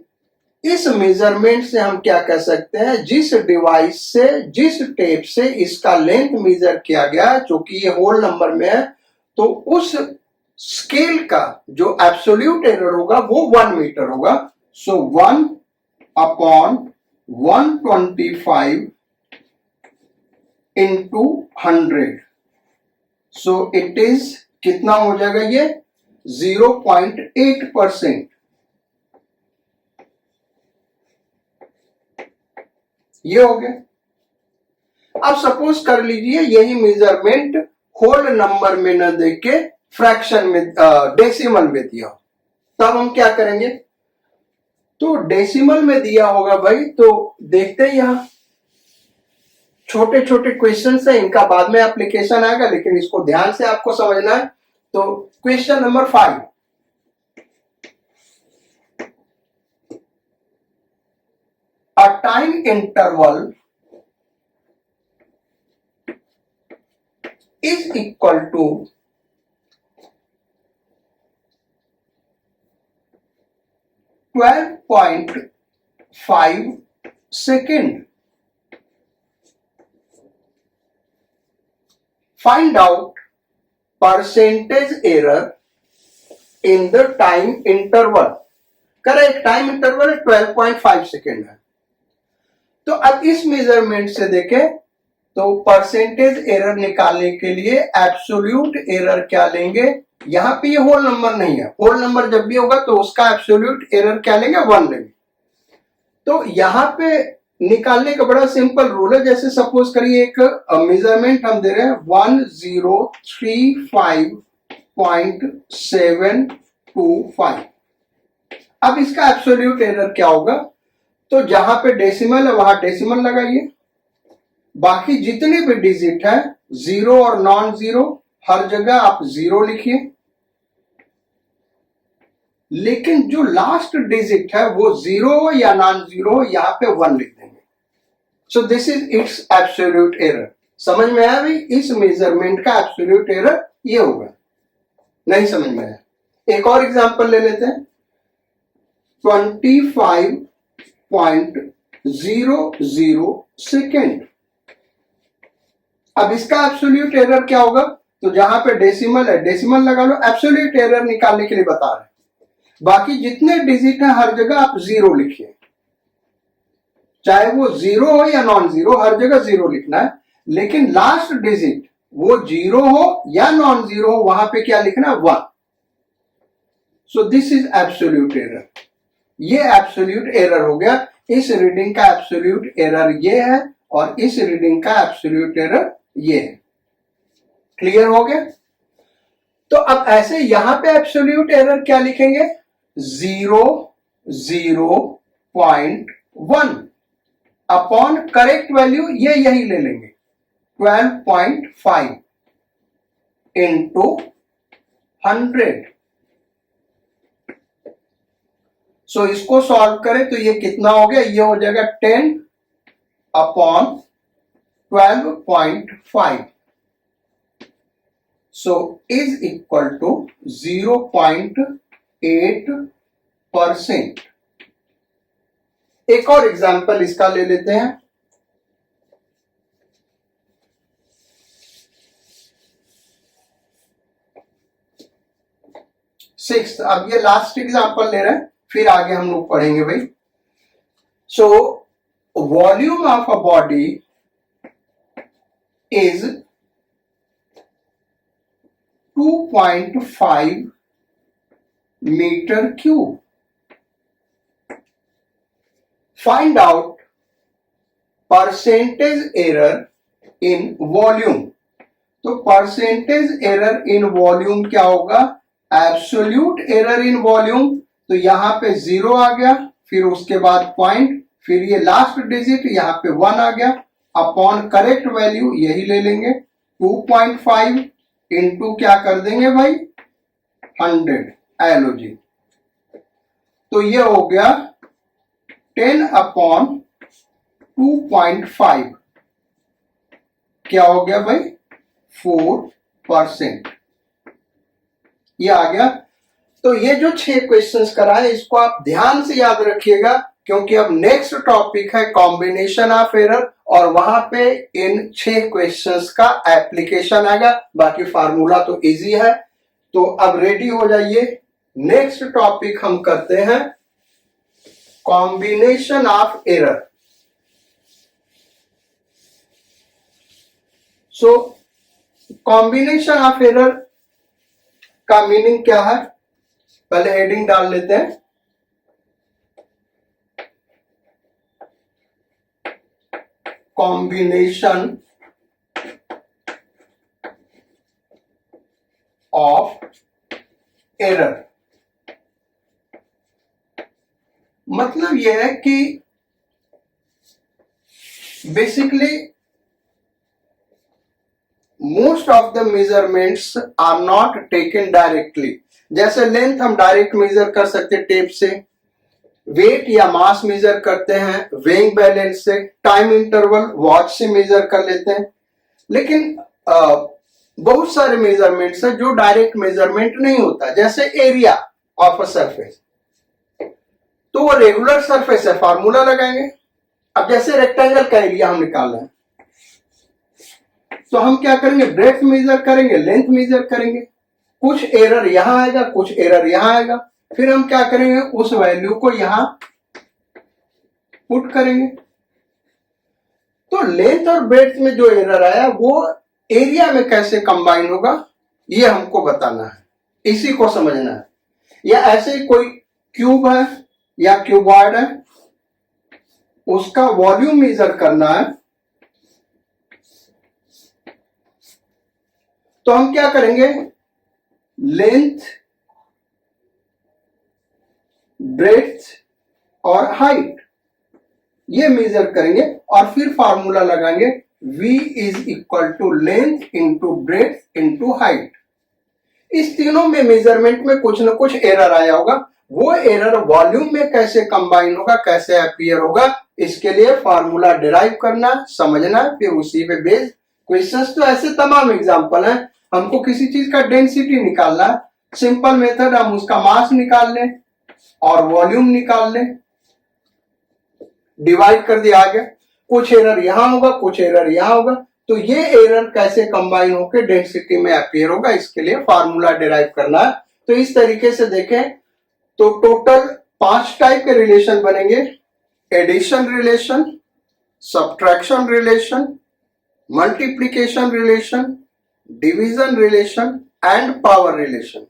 इस मेजरमेंट से हम क्या कह सकते हैं? जिस डिवाइस से, जिस टेप से इसका लेंथ मेजर किया गया, चूंकि ये होल नंबर में है, तो उस स्केल का जो एब्सोल्यूट एरर होगा वो 1 मीटर होगा. सो 1 upon 125 into 100. So it is कितना हो जाएगा? ये 0.8%. ये हो गया. अब सपोज कर लीजिए यही मेजरमेंट होल नंबर में न देके फ्रैक्शन में, डेसिमल में दिया, तब हम क्या करेंगे? तो डेसिमल में दिया होगा भाई, तो देखते हैं यहां छोटे छोटे क्वेश्चन है, इनका बाद में एप्लीकेशन आएगा, लेकिन इसको ध्यान से आपको समझना है. तो question number 5. A time interval is equal to 12.5 second. Find out percentage error in the time interval. Correct, time interval 12.5 second है. तो अब इस मेजरमेंट से देखें तो परसेंटेज एरर निकालने के लिए एब्सोल्यूट एरर क्या लेंगे? यहां पे ये होल नंबर नहीं है, होल नंबर जब भी होगा तो उसका एब्सोल्यूट एरर क्या लेंगे? 1 लेंगे. तो यहां पे निकालने का बड़ा सिंपल रूल है. जैसे सपोज करिए एक मेजरमेंट हम दे रहे हैं 1035.725. अब इसका एब्सोल्यूट एरर क्या होगा? तो जहां पे डेसिमल है वहां डेसिमल लगाइए, बाकी जितने भी डिजिट है, जीरो और नॉन जीरो, हर जगह आप 0 लिखिए, लेकिन जो लास्ट डिजिट है वो 0 या नॉन जीरो, यहां पे 1 लिख देंगे. So this is it's absolute error. समझ में आया भाई? इस मेजरमेंट का एब्सोल्यूट एरर ये होगा. नहीं समझ में आया? एक और एग्जांपल ले लेते हैं. 25.00 सेकेंड. अब इसका एब्सोल्यूट एरर क्या होगा? तो जहां पे डेसिमल है डेसिमल लगा लो, एब्सोल्यूट एरर निकालने के लिए बता रहे. बाकी जितने डिजिट है हर जगह आप 0 लिखिए, चाहे वो 0 हो या नॉन जीरो, हर जगह 0 लिखना है. लेकिन लास्ट डिजिट वो 0 हो या नॉन जीरो हो, वहां पे क्या लिखना? 1. So this is absolute error. ये एब्सोल्यूट एरर हो गया। इस रीडिंग का एब्सोल्यूट एरर ये है और इस रीडिंग का एब्सोल्यूट एरर ये है। क्लियर हो गया? तो अब ऐसे यहां पे एब्सोल्यूट एरर क्या लिखेंगे? 0.1 अपॉन करेक्ट वैल्यू ये यही ले लेंगे 12.5 इंटू 100। सो इसको सॉल्व करें तो ये कितना हो गया? ये हो जाएगा 10 upon 12.5, so is equal to 0.8%। एक और एग्जांपल इसका ले लेते हैं। सिक्स्थ, अब ये लास्ट एग्जांपल ले रहे हैं, फिर आगे हम लोग पढ़ेंगे भाई। So volume of a body is 2.5 metre cube. Find out percentage error in volume. तो परसेंटेज एरर इन वॉल्यूम क्या होगा? एब्सोल्यूट एरर इन वॉल्यूम, तो यहां पे 0 आ गया, फिर उसके बाद पॉइंट, फिर ये लास्ट डिजिट यहां पे 1 आ गया, अपॉन करेक्ट वैल्यू यही ले लेंगे 2.5 इंटू क्या कर देंगे भाई 100 एलओजी। तो ये हो गया 10 अपॉन 2.5, क्या हो गया भाई 4%। ये आ गया। तो ये जो 6 क्वेश्चंस कराए इसको आप ध्यान से याद रखिएगा, क्योंकि अब नेक्स्ट टॉपिक है कॉम्बिनेशन ऑफ एरर और वहां पे इन 6 क्वेश्चंस का एप्लीकेशन आएगा। बाकी फार्मूला तो इजी है। तो अब रेडी हो जाइए, नेक्स्ट टॉपिक हम करते हैं combination of error. So combination of error का मीनिंग क्या है? पहले हेडिंग डाल लेते हैं। कॉम्बिनेशन ऑफ एरर मतलब यह है कि basically most of the measurements are not taken directly. जैसे लेंथ हम डायरेक्ट मेजर कर सकते टेप से, वेट या मास मेजर करते हैं वेइंग बैलेंस से, टाइम इंटरवल वॉच से मेजर कर लेते हैं। लेकिन बहुत सारे मेजरमेंट्स है जो डायरेक्ट मेजरमेंट नहीं होता। जैसे एरिया ऑफ अ सरफेस, तो वो रेगुलर सरफेस है, फार्मूला लगाएंगे। अब जैसे रेक्टेंगल का एरिया हम निकाल रहे हैं, तो हम क्या करेंगे? ब्रेड्थ मेजर करेंगे, लेंथ मेजर करेंगे। कुछ एरर यहां आएगा, कुछ एरर यहां आएगा, फिर हम क्या करेंगे? उस वैल्यू को यहां पुट करेंगे। तो लेंथ और ब्रेड्थ में जो एरर आया वो एरिया में कैसे कंबाइन होगा ये हमको बताना है, इसी को समझना है। या ऐसे ही कोई क्यूब है या क्यूबॉइड है, उसका वॉल्यूम मेजर करना है, तो हम क्या करेंगे? लेंथ, ब्रेड्थ और हाइट ये मेजर करेंगे और फिर फार्मूला लगाएंगे V is equal to length into breadth into height. इस तीनों में मेजरमेंट में कुछ ना कुछ एरर आया होगा, वो एरर वॉल्यूम में कैसे कंबाइन होगा, कैसे अपीयर होगा, इसके लिए फार्मूला डिराइव करना, समझना, फिर उसी पे बेस्ड क्वेश्चंस। तो ऐसे तमाम एग्जांपल हैं। हमको किसी चीज का डेंसिटी निकालना है, सिंपल मेथड हम उसका मास निकाल लें और वॉल्यूम निकाल लें, डिवाइड कर दिया आगे। कुछ एरर यहां होगा, कुछ एरर यहां होगा, तो ये एरर कैसे कंबाइन होकर डेंसिटी में अपीयर होगा, इसके लिए फार्मूला डिराइव करना है। तो इस तरीके से देखें तो टोटल 5 टाइप के रिलेशन बनेंगे: addition relation, subtraction relation, multiplication relation, division relation and power relation.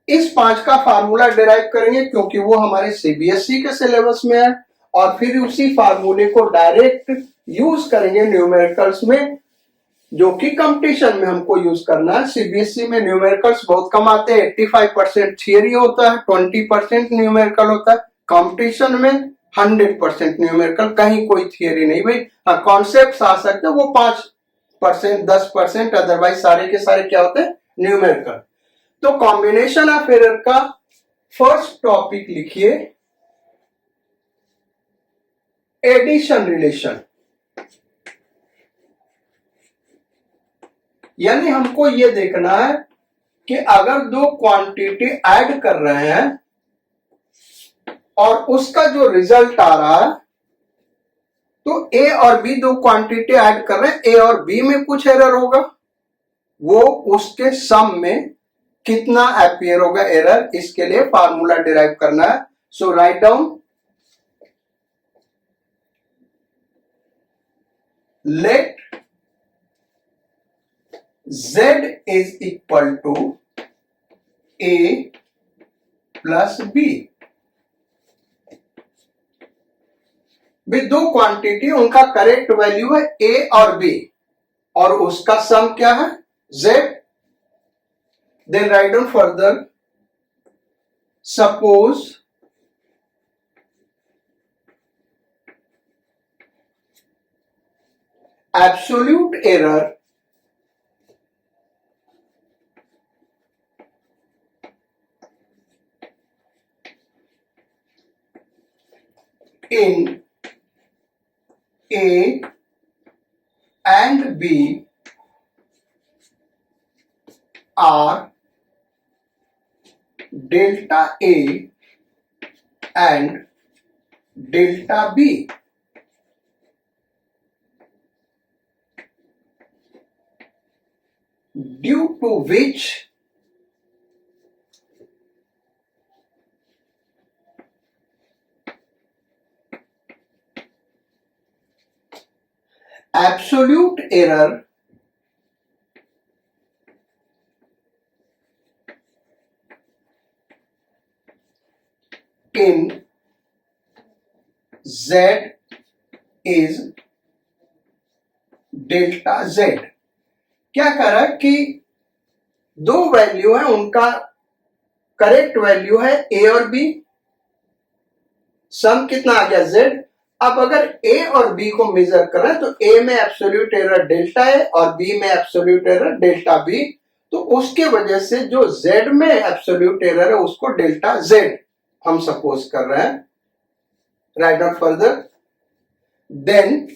इस 5 का फार्मूला डिराइव करेंगे क्योंकि वो हमारे सीबीएसई के सिलेबस में है, और फिर उसी फार्मूले को डायरेक्ट यूज करेंगे न्यूमेरिकल्स में, जो कि कंपटीशन में हमको यूज करना है। सीबीएसई में न्यूमेरिकल्स बहुत कम आते हैं, 85% थियरी होता है, 20% न्यूमेरिकल होता है। कंपटीशन में 100% न्यूमेरिकल, कहीं कोई थियरी नहीं भाई। हाँ, कॉन्सेप्ट आ सकते हैं, वो 5% 10%, अदरवाइज सारे के सारे क्या होते हैं, न्यूमेरिकल। तो कॉम्बिनेशन ऑफ एरर का फर्स्ट टॉपिक लिखिए, एडिशन रिलेशन। यानी हमको ये देखना है कि अगर दो क्वांटिटी ऐड कर रहे हैं और उसका जो रिजल्ट आ रहा है, तो ए और बी दो क्वांटिटी ऐड कर रहे हैं, ए और बी में कुछ एरर होगा, वो उसके सम में कितना अपीयर होगा एरर, इसके लिए फार्मूला डिराइव करना है। So write down, let z is equal to a plus b। भी दो क्वांटिटी, उनका करेक्ट वैल्यू है a और b, और उसका सम क्या है, z। Then write down further, suppose absolute error in A and B are delta A and delta B। due to which absolute error in Z is delta Z। क्या करा कि दो वैल्यू है, उनका करेक्ट वैल्यू है A और B, सम कितना आ गया Z। अब अगर A और B को मेजर करें तो A में एब्सोल्यूट एरर डेल्टा है और B में एब्सोल्यूट एरर डेल्टा B, तो उसके वजह से जो Z में एब्सोल्यूट एरर है उसको डेल्टा Z हम सपोज कर रहे हैं। Write down further, then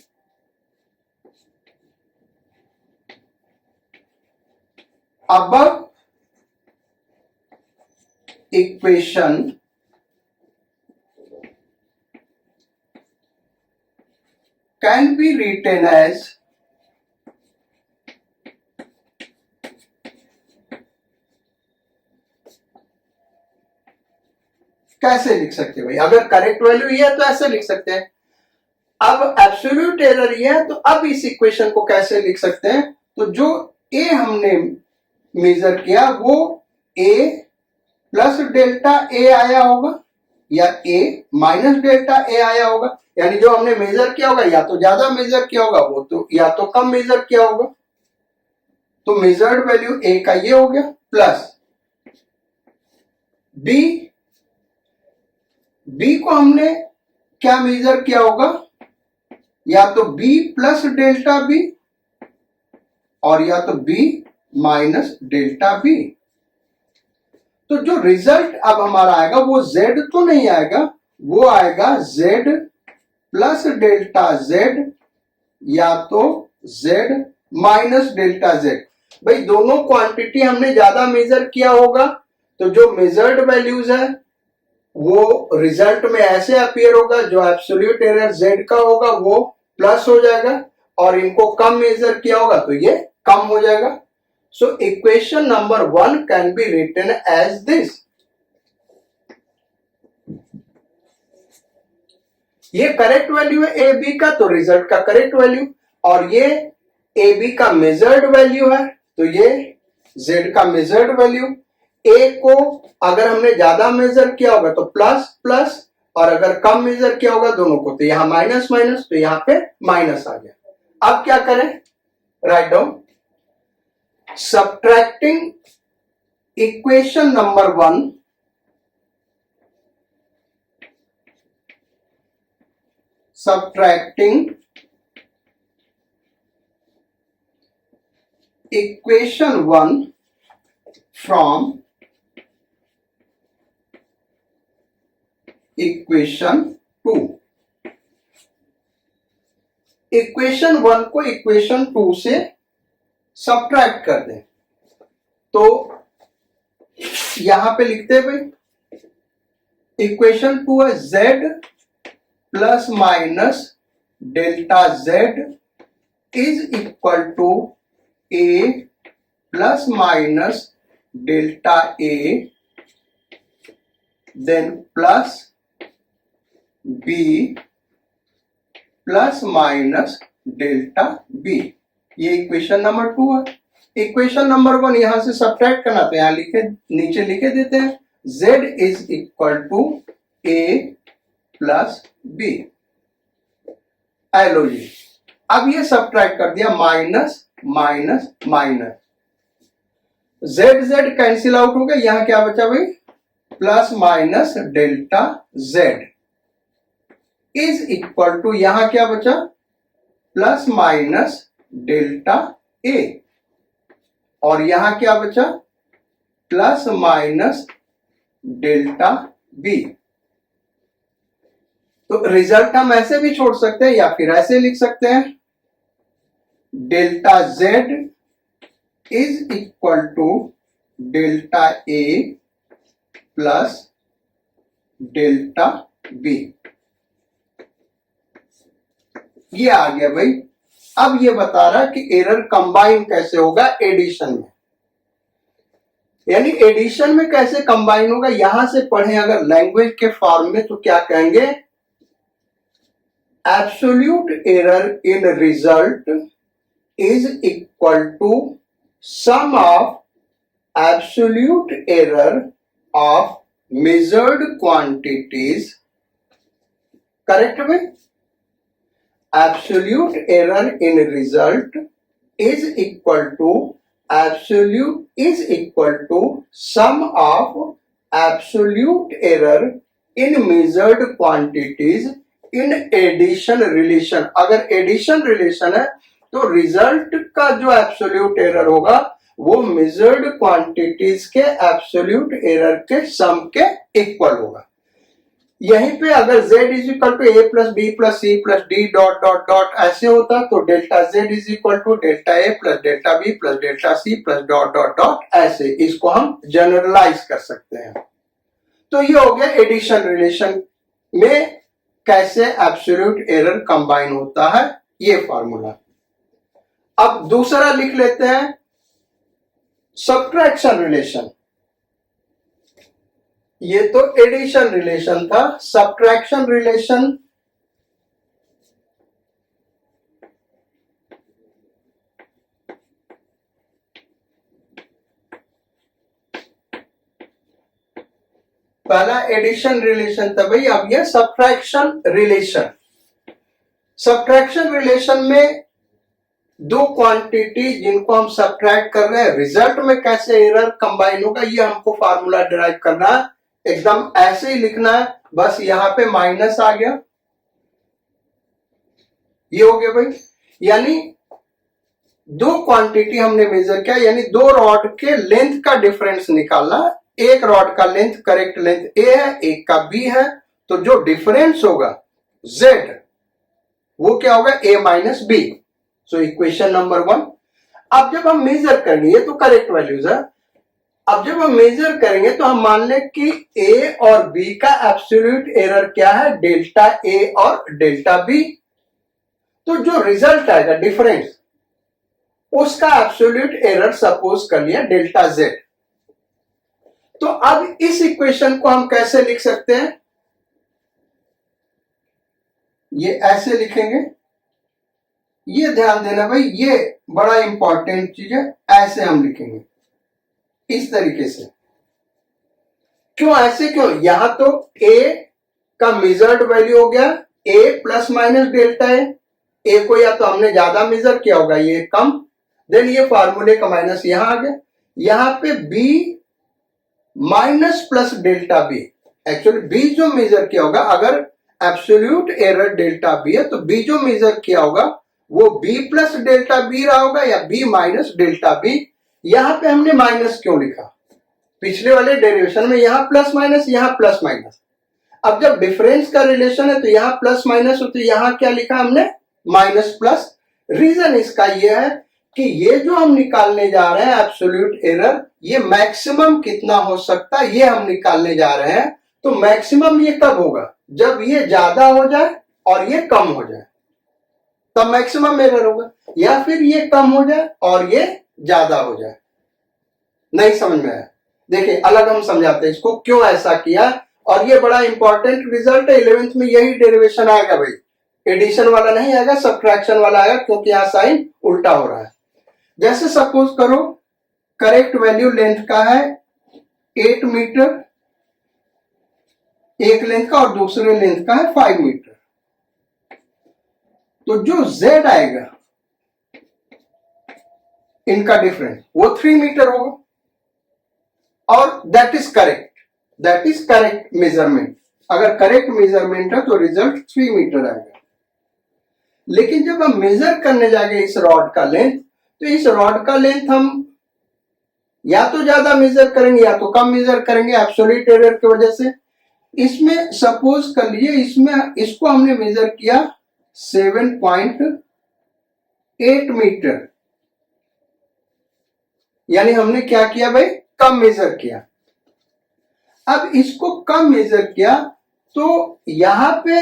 above equation can be written as कैसे लिख सकते हैं भाई, अगर करेक्ट वैल्यू ये है तो ऐसे लिख सकते हैं। अब एब्सोल्यूट एरर ये है, तो अब इस इक्वेशन को कैसे लिख सकते हैं, तो जो ए हमने मेजर किया वो a प्लस डेल्टा a आया होगा या a माइनस डेल्टा a आया होगा। यानी जो हमने मेजर किया होगा या तो ज्यादा मेजर किया होगा, वो तो या तो कम मेजर किया होगा। तो मेजर्ड वैल्यू a का ये हो गया, प्लस b को हमने क्या मेजर किया होगा, या तो b प्लस डेल्टा b और या तो b माइनस डेल्टा b। तो जो रिजल्ट अब हमारा आएगा वो z तो नहीं आएगा, वो आएगा z प्लस डेल्टा z या तो z माइनस डेल्टा z। भाई दोनों क्वांटिटी हमने ज्यादा मेजर किया होगा, तो जो मेजर्ड वैल्यूज है वो रिजल्ट में ऐसे अपीयर होगा, जो एब्सोल्यूट एरर z का होगा वो प्लस हो जाएगा, और इनको कम मेजर किया होगा तो ये कम हो जाएगा। So equation number 1 can be written as this। ये करेक्ट वैल्यू है ए बी का, तो रिजल्ट का करेक्ट वैल्यू, और ये ए बी का मेजर्ड वैल्यू है, तो ये जेड का मेजर्ड वैल्यू। ए को अगर हमने ज्यादा मेजर किया होगा तो प्लस प्लस, और अगर कम मेजर किया होगा दोनों को तो यहां माइनस माइनस, तो यहां पे माइनस आ गया। अब क्या करें, write down subtracting equation number 1 subtracting equation 1 from equation 2। Equation 1 को इक्वेशन 2 से सब्ट्रैक्ट कर दें, तो यहां पे लिखते हैं भाई, इक्वेशन 2 है z plus minus delta z is equal to a plus minus delta a then plus b plus minus delta b। ये इक्वेशन नंबर 2 है। इक्वेशन नंबर 1 यहां से सब्ट्रैक्ट करना, तो यहां नीचे लिखे देते हैं z is equal to a plus B. लो जी, अब ये सब्ट्रैक्ट कर दिया, minus minus minus, Z Z cancel out हो गया, यहां क्या बचा भाई, plus minus delta Z is equal to, यहां क्या बचा, प्लस माइनस डेल्टा ए, और यहां क्या बचा, प्लस माइनस डेल्टा बी। तो रिजल्ट हम ऐसे भी छोड़ सकते हैं या फिर ऐसे लिख सकते हैं, delta Z is equal to delta A plus delta B. ये आ गया भाई। अब ये बता रहा है कि एरर कंबाइन कैसे होगा एडिशन में, यानी एडिशन में कैसे कंबाइन होगा, यहां से पढ़े अगर लैंग्वेज के फॉर्म में तो क्या कहेंगे, absolute error in result is equal to sum of absolute error of measured quantities. Correct में, absolute error in result is equal to sum of absolute error in measured quantities in addition relation। अगर एडिशन रिलेशन है तो रिजल्ट का जो एब्सोल्यूट एरर होगा वो मेजर्ड क्वांटिटीज के एब्सोल्यूट एरर के सम के इक्वल होगा। यहीं पे अगर z is equal to A plus B plus C plus D dot dot dot ऐसे होता तो delta z is equal to delta A plus delta B plus delta C plus dot dot dot ऐसे, इसको हम जनरलाइज कर सकते हैं। तो ये हो गया एडिशन रिलेशन में कैसे एब्सोल्यूट एरर कंबाइन होता है, ये फॉर्मूला। अब दूसरा लिख लेते हैं सब्ट्रैक्शन रिलेशन। ये तो एडिशन रिलेशन था, सब्ट्रैक्शन रिलेशन पहला एडिशन रिलेशन था भाई, अब ये सब्ट्रैक्शन रिलेशन। सब्ट्रैक्शन रिलेशन में दो क्वांटिटी जिनको हम सब्ट्रैक्ट कर रहे हैं, रिजल्ट में कैसे एरर कंबाइन होगा ये हमको फार्मूला डिराइव करना है। एकदम ऐसे ही लिखना है, बस यहां पे माइनस आ गया, ये हो गया भाई। यानी दो क्वांटिटी हमने मेजर किया, यानी दो रॉड के लेंथ का डिफरेंस निकालना। एक रॉड का लेंथ करेक्ट लेंथ ए है, एक का बी है, तो जो डिफरेंस होगा जेड वो क्या होगा, A minus B. So equation number 1। अब जब हम मेजर करेंगे, ये तो करेक्ट वैल्यूज है, अब जब हम मेजर करेंगे तो हम मान लें कि ए और बी का एब्सोल्यूट एरर क्या है, डेल्टा ए और डेल्टा बी। तो जो रिजल्ट आएगा डिफरेंस, उसका एब्सोल्यूट एरर सपोज कर लिया डेल्टा जेड। तो अब इस इक्वेशन को हम कैसे लिख सकते हैं, ये ऐसे लिखेंगे। ये ध्यान देना भाई, ये बड़ा इंपॉर्टेंट चीज है, ऐसे हम लिखेंगे इस तरीके से। क्यों ऐसे क्यों? यहां तो ए का मेजर्ड वैल्यू हो गया ए प्लस माइनस डेल्टा ए को या तो हमने ज्यादा मेजर किया होगा, ये कम, देन ये फार्मूले का माइनस यहां आ गया। यहां पे B minus plus delta B, actually B जो मेजर किया होगा, अगर एब्सोल्यूट एरर डेल्टा बी है तो बी जो मेजर किया होगा वो बी प्लस डेल्टा बी रहा होगा या बी माइनस डेल्टा बी। यहां पे हमने माइनस क्यों लिखा? पिछले वाले डेरिवेशन में यहां प्लस माइनस, यहां प्लस माइनस। अब जब डिफरेंस का रिलेशन है तो यहां प्लस माइनस हो, तो यहां क्या लिखा हमने? Minus plus. रीजन इसका यह है कि ये जो हम निकालने जा रहे हैं एब्सोल्यूट एरर, ये मैक्सिमम कितना हो सकता है ये हम निकालने जा रहे हैं। तो मैक्सिमम ये कब होगा? जब ये ज्यादा हो जाए और ये कम हो जाए, तब मैक्सिमम एरर होगा, या फिर ये कम हो जाए और ये ज्यादा हो जाए। नहीं समझ में आया? देखिए अलग हम समझाते हैं इसको क्यों ऐसा किया, और ये बड़ा इंपॉर्टेंट रिजल्ट है। 11th में यही डेरिवेशन आएगा भाई, एडिशन वाला नहीं आएगा, सब्ट्रैक्शन वाला आएगा, क्योंकि यहां साइन उल्टा हो रहा है। जैसे सपोज करो करेक्ट वैल्यू लेंथ का है 8 मीटर, एक लेंथ का, और दूसरे लेंथ का है 5 मीटर। तो जो z आएगा इनका डिफरेंस वो 3 मीटर होगा, और दैट इज करेक्ट मेजरमेंट। अगर करेक्ट मेजरमेंट है तो रिजल्ट 3 मीटर आएगा। लेकिन जब हम मेजर करने जाएंगे इस रॉड का लेंथ, तो इस रॉड का लेंथ हम या तो ज्यादा मेजर करेंगे या तो कम मेजर करेंगे एब्सोल्यूट एरर की वजह से। इसमें सपोज कर लीजिए इसमें इसको हमने मेजर किया 7.8 मीटर, यानी हमने क्या किया भाई? कम मेजर किया। अब इसको कम मेजर किया तो यहां पे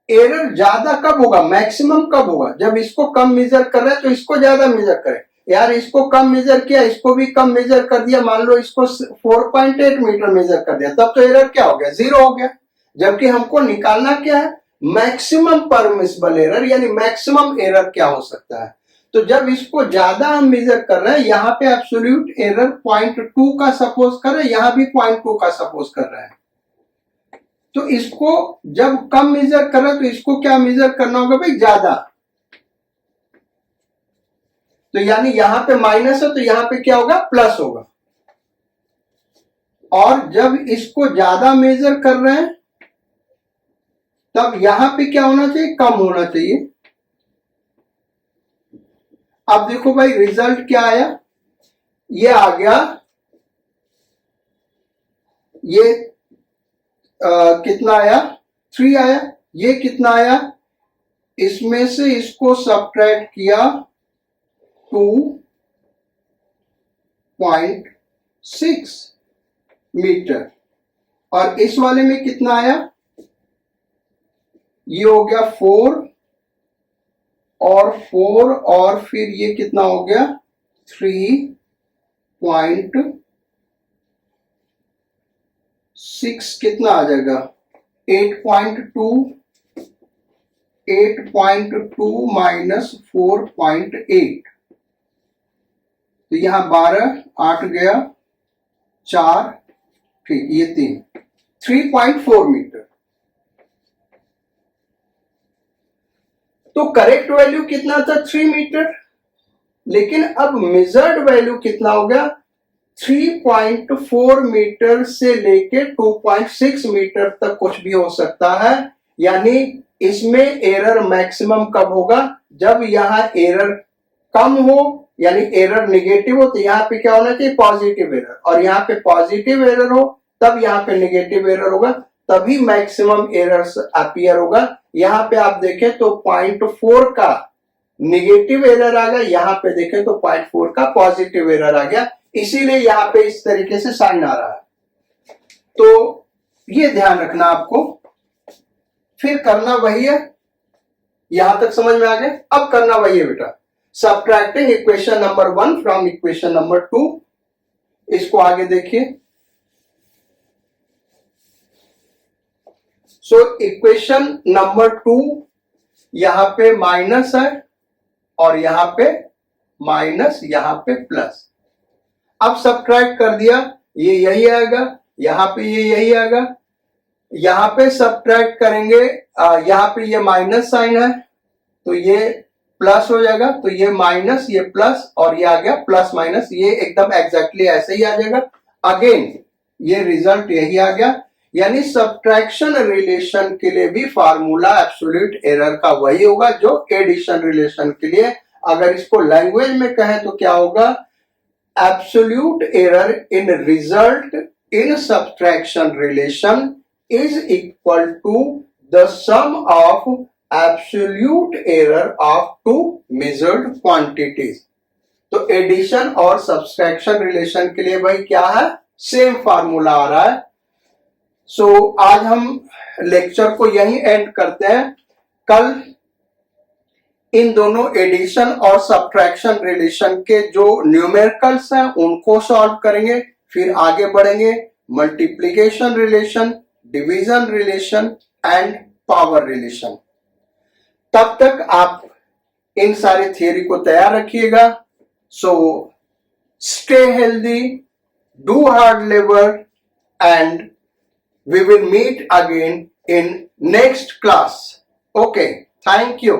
एरर ज्यादा कब होगा? मैक्सिमम कब होगा? जब इसको कम मेजर कर रहे हैं तो इसको ज्यादा मेजर करें। यार इसको कम मेजर किया, इसको भी कम मेजर कर दिया, मान लो इसको 4.8 मीटर मेजर कर दिया, तब तो एरर क्या हो गया? 0 हो गया। जबकि हमको निकालना क्या है? मैक्सिमम परमिसिबल एरर, यानी मैक्सिमम एरर क्या हो सकता है। तो जब इसको ज्यादा हम मेजर कर रहे हैं, यहाँ पे एब्सोल्यूट एरर 0.2 का सपोज कर रहे हैं, यहां भी 0.2 का सपोज कर रहे हैं। तो इसको जब कम मेजर कर रहे हैं तो इसको क्या मेजर करना होगा भाई? ज्यादा। तो यानी यहां पे माइनस है तो यहां पे क्या होगा? प्लस होगा। और जब इसको ज्यादा मेजर कर रहे हैं तब यहां पे क्या होना चाहिए? कम होना चाहिए। अब देखो भाई रिजल्ट क्या आया? ये आ गया, ये कितना आया? 3 आया। ये कितना आया? इसमें से इसको सब्ट्रैक्ट किया 2.6 मीटर, और इस वाले में कितना आया? ये हो गया 4 और 4, और फिर ये कितना हो गया? 3.6 कितना आ जाएगा? 8.2 माइनस 4.8, तो यहां 12, 8 गया 4, ठीक, ये 3.4 मीटर। तो करेक्ट वैल्यू कितना था? 3 मीटर। लेकिन अब मेजर्ड वैल्यू कितना हो गया? 3.4 मीटर से लेके 2.6 मीटर तक कुछ भी हो सकता है। यानी इसमें एरर मैक्सिमम कब होगा? जब यहां एरर कम हो, यानी एरर नेगेटिव हो, तो यहां पे क्या होना चाहिए? Positive error. और यहां पे पॉजिटिव एरर हो तब यहां पे नेगेटिव एरर होगा, तभी मैक्सिमम एरर्स अपीयर होगा। यहां पे आप देखें तो 0.4 का नेगेटिव एरर आ गया, यहां पे देखें तो 0.4 का पॉजिटिव एरर आ गया, इसीलिए यहां पे इस तरीके से साइन आ रहा है। तो ये ध्यान रखना आपको। फिर करना वही है, यहां तक समझ में आ गया। अब करना वही है बेटा, subtracting equation number 1 from equation number 2। इसको आगे देखिए। सो इक्वेशन नंबर 2, यहां पे माइनस है और यहां पे माइनस, यहां पे प्लस। अब सब्ट्रैक्ट कर दिया, ये यही आएगा, यहाँ पे ये यही आएगा, यहाँ पे सब्ट्रैक्ट करेंगे, यहाँ पे ये माइनस साइन है तो ये प्लस हो जाएगा, तो ये माइनस ये प्लस और ये आ गया प्लस माइनस, ये एकदम एग्जैक्टली ऐसे ही आ जाएगा। अगेन ये रिजल्ट यही आ गया। यानी सब्ट्रैक्शन रिलेशन के लिए भी फार्मूला एब्सोल्यूट एरर का वही होगा जो एडिशन रिलेशन के लिए। अगर इसको लैंग्वेज में कहें तो क्या होगा, absolute error in result in subtraction relation is equal to the sum of absolute error of two measured quantities। तो एडिशन और सब्सट्रैक्शन रिलेशन के लिए भाई क्या है, सेम फार्मूला आ रहा है। सो आज हम लेक्चर को यहीं एंड करते हैं। कल इन दोनों एडिशन और सब्ट्रैक्शन रिलेशन के जो न्यूमेरिकल्स हैं उनको सॉल्व करेंगे, फिर आगे बढ़ेंगे multiplication relation, division relation and power relation. तब तक आप इन सारे थियरी को तैयार रखिएगा। So stay healthy, do hard labour and we will meet again in next class. Okay, thank you.